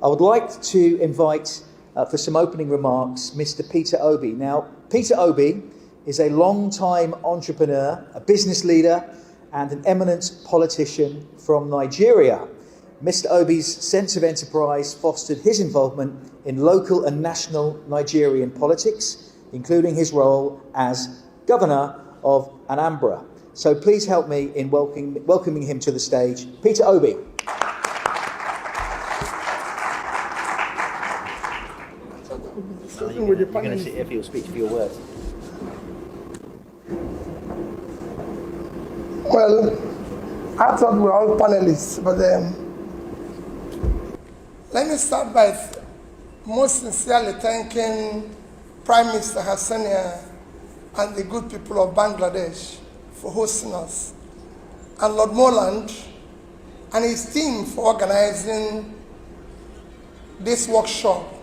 I would like to invite for some opening remarks Mr. Peter Obi. Now, Peter Obi is a long-time entrepreneur, a business leader, and an eminent politician from Nigeria. Mr. Obi's sense of enterprise fostered his involvement in local and national Nigerian politics, including his role as governor of Anambra. So please help me in welcoming him to the stage. Peter Obi. You're going to sit here for your speech, for your words. Well, I thought we were all panelists, but let me start by most sincerely thanking Prime Minister Hassania and the good people of Bangladesh for hosting us, and Lord Moreland and his team for organizing this workshop.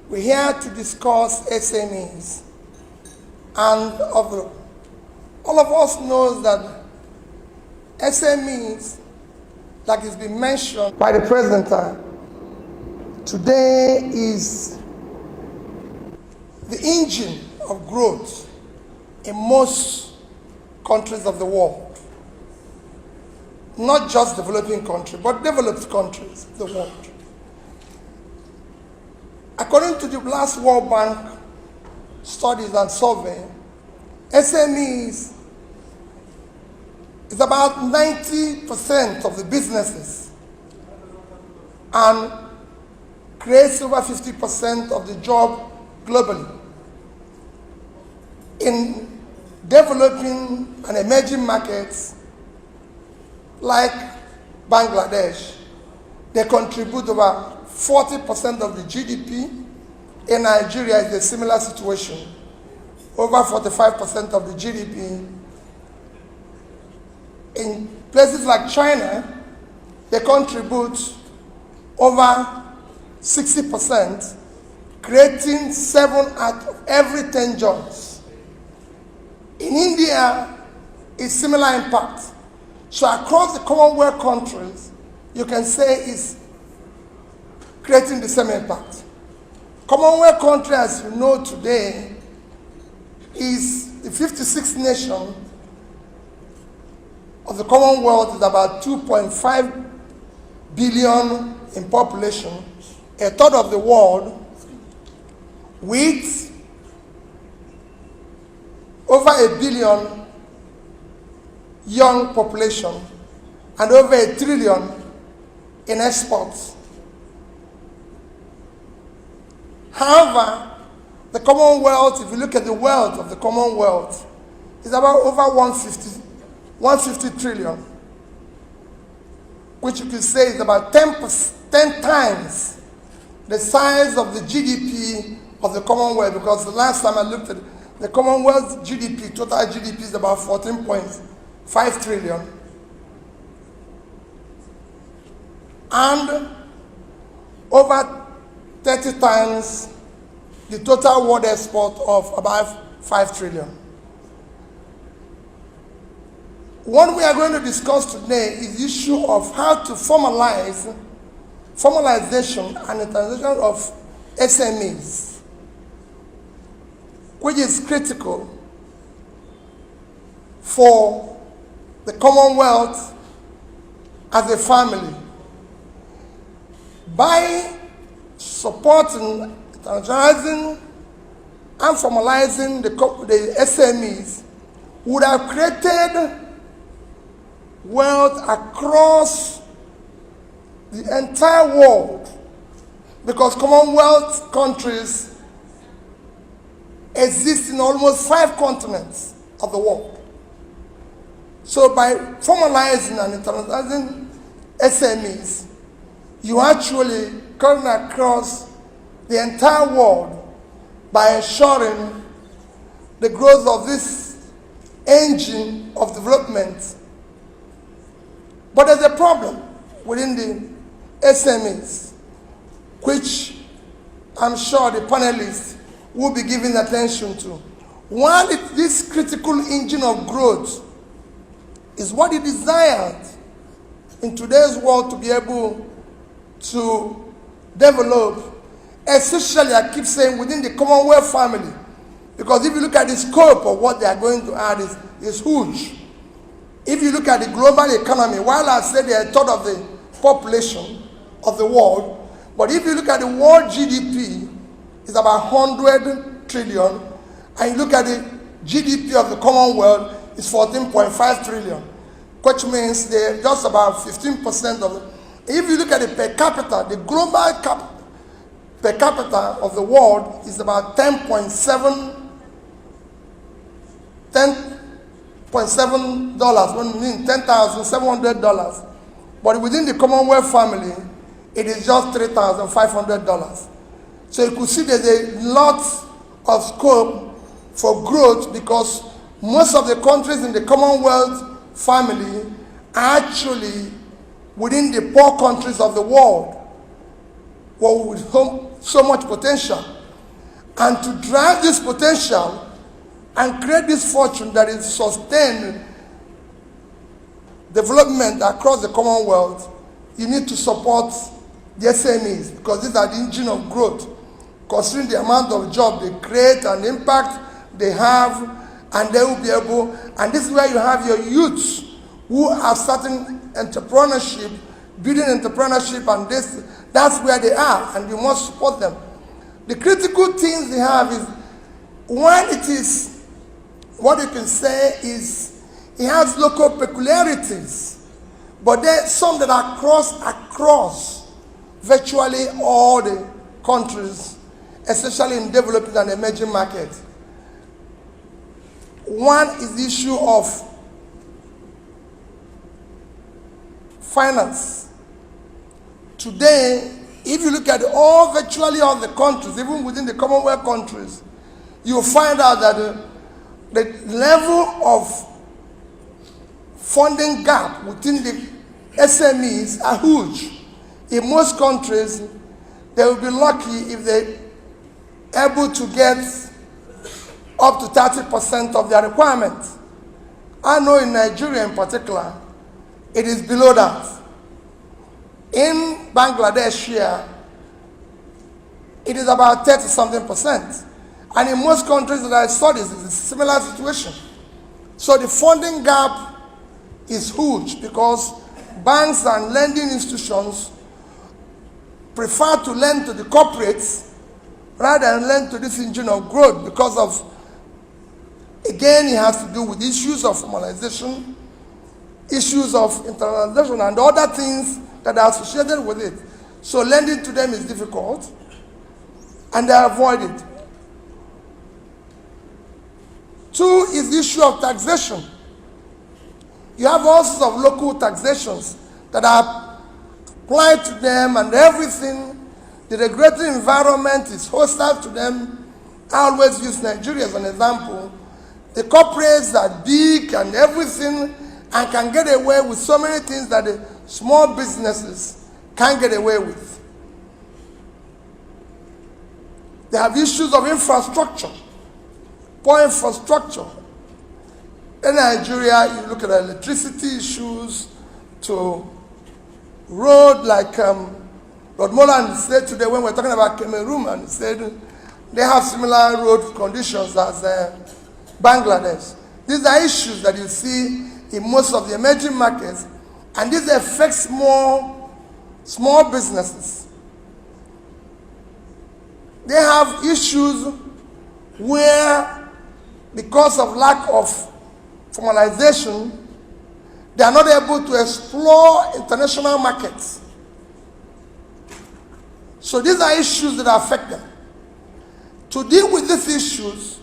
We're here to discuss SMEs, and all of us knows that SMEs, like it's been mentioned by the presenter, today is the engine of growth in most countries of the world. Not just developing countries, but developed countries of the world. According to the last World Bank studies and survey, SMEs is about 90% of the businesses and creates over 50% of the job globally. In developing and emerging markets like Bangladesh, they contribute over 40% of the GDP. In Nigeria, is a similar situation, over 45% of the GDP. In places like China, they contribute over 60%, creating 7 out of every 10 jobs. In India, it's similar impact. So across the Commonwealth countries, you can say it's creating the same impact. Commonwealth country, as you know today, is the 56th nation of the Commonwealth, is about 2.5 billion in population, a third of the world, with over 1 billion young population and over 1 trillion in exports. However, the Commonwealth, if you look at the wealth of the Commonwealth, is about over 150 trillion, which you can say is about 10 times the size of the GDP of the Commonwealth, because the last time I looked at it, the Commonwealth GDP, total GDP is about 14.5 trillion. And over 30 times the total world export of about 5 trillion. What we are going to discuss today is the issue of how to formalization and internationalization of SMEs, which is critical for the Commonwealth as a family. By supporting, internationalizing, and formalizing the SMEs, would have created wealth across the entire world, because Commonwealth countries exist in almost 5 continents of the world. So by formalizing and internationalizing SMEs, you actually come across the entire world by ensuring the growth of this engine of development. But there's a problem within the SMEs, which I'm sure the panelists will be giving attention to. While this critical engine of growth is what is desired in today's world to be able to develop, especially, I keep saying, within the Commonwealth family. Because if you look at the scope of what they are going to add is huge. If you look at the global economy, while I say they are a third of the population of the world, but if you look at the world GDP, it's about 100 trillion, and you look at the GDP of the Commonwealth, it's 14.5 trillion, which means they're just about 15% of it. If you look at the per capita, the global per capita of the world is about $10.7, $10,700. But within the Commonwealth family, it is just $3,500. So you could see there's a lot of scope for growth, because most of the countries in the Commonwealth family are actually within the poor countries of the world, with so much potential. And to drive this potential and create this fortune that is sustained development across the Commonwealth, you need to support the SMEs, because these are the engine of growth, considering the amount of jobs they create and the impact they have, and they will be able, and this is where you have your youths who are starting entrepreneurship, building entrepreneurship, and that's where they are, and you must support them. The critical things they have is, one, it is, what you can say is, it has local peculiarities, but there are some that are across virtually all the countries, especially in developing and emerging markets. One is the issue of finance. Today, if you look at virtually all the countries, even within the Commonwealth countries, you'll find out that the level of funding gap within the SMEs are huge. In most countries, they will be lucky if they're able to get up to 30% of their requirement. I know in Nigeria in particular, it is below that. In Bangladesh here, it is about 30-something%. And in most countries that I studied, it's a similar situation. So the funding gap is huge, because banks and lending institutions prefer to lend to the corporates rather than lend to this engine of growth, because of, again, it has to do with issues of formalization, issues of internationalization, and other things that are associated with it. So lending to them is difficult, and they avoid it. Two is the issue of taxation. You have all sorts of local taxations that are applied to them, and everything. The regulatory environment is hostile to them. I always use Nigeria as an example. The corporates are big and everything, and can get away with so many things that the small businesses can't get away with. They have issues of infrastructure, poor infrastructure. In Nigeria, you look at electricity issues, to road, like Lord Molan said today when we're talking about Cameroon, and he said they have similar road conditions as Bangladesh. These are issues that you see in most of the emerging markets, and this affects more small businesses. They have issues where, because of lack of formalization, they are not able to explore international markets. So these are issues that affect them. To deal with these issues,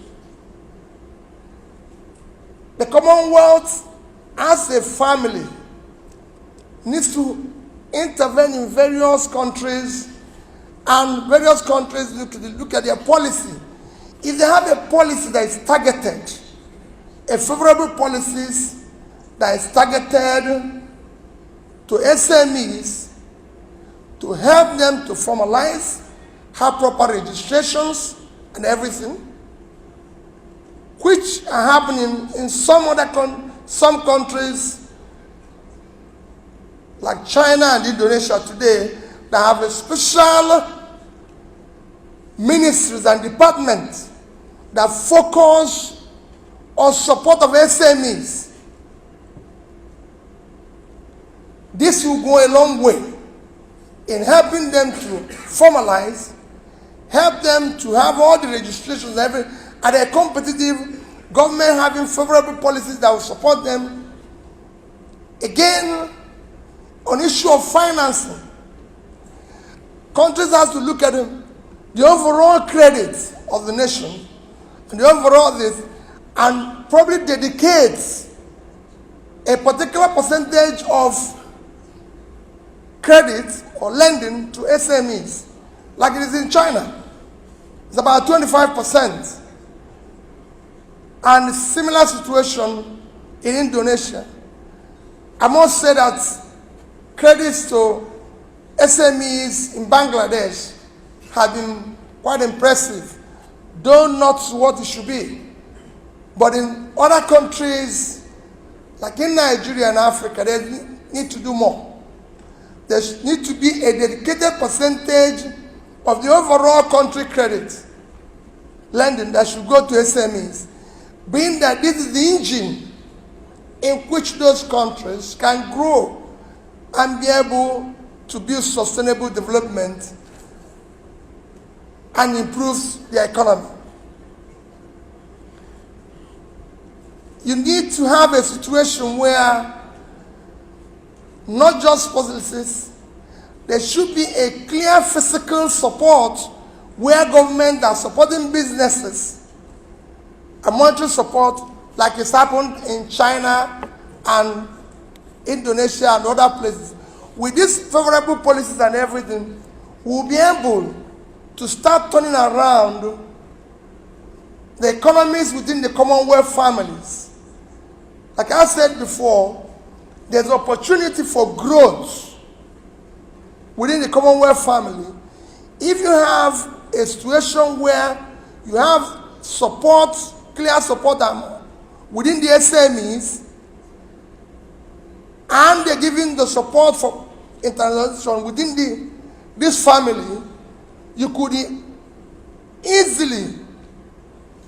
the Commonwealth, as a family, needs to intervene in various countries, and various countries look at their policy. If they have a policy that is targeted, a favorable policies that is targeted to SMEs, to help them to formalize, have proper registrations and everything, which are happening in some countries like China and Indonesia today, that have a special ministries and departments that focus on support of SMEs. This will go a long way in helping them to formalize, help them to have all the registrations, and a competitive government having favorable policies that will support them. Again, on issue of financing, countries have to look at the overall credit of the nation and the overall this, and probably dedicate a particular percentage of credit or lending to SMEs, like it is in China. It's about 25%. And similar situation in Indonesia. I must say that credits to SMEs in Bangladesh have been quite impressive, though not what it should be. But in other countries, like in Nigeria and Africa, they need to do more. There needs to be a dedicated percentage of the overall country credit lending that should go to SMEs, being that this is the engine in which those countries can grow and be able to build sustainable development and improve their economy. You need to have a situation where not just policies, there should be a clear fiscal support where government are supporting businesses and monetary support, like it's happened in China and Indonesia and other places. With these favorable policies and everything, we'll be able to start turning around the economies within the Commonwealth families. Like I said before, there's opportunity for growth within the Commonwealth family if you have a situation where you have support, clear support within the SMEs, and they're giving the support for international within this family. You could easily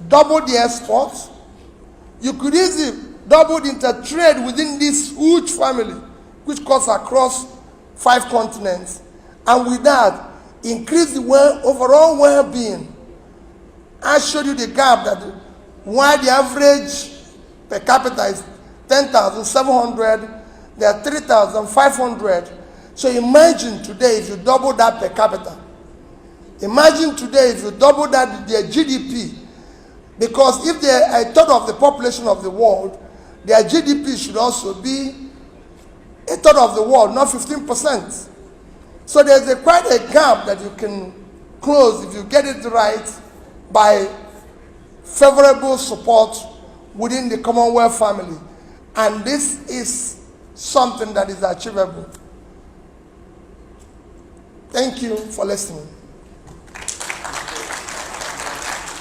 double the exports. You could easily double the intertrade within this huge family, which cuts across 5 continents. And with that, increase the overall well-being. I showed you the gap that while the average per capita is 10,700, there are 3,500. So imagine today if you double that per capita. Imagine today if you double that their GDP. Because if they are a third of the population of the world, their GDP should also be a third of the world, not 15%. So there's quite a gap that you can close if you get it right by favorable support within the Commonwealth family. And this is something that is achievable. Thank you for listening.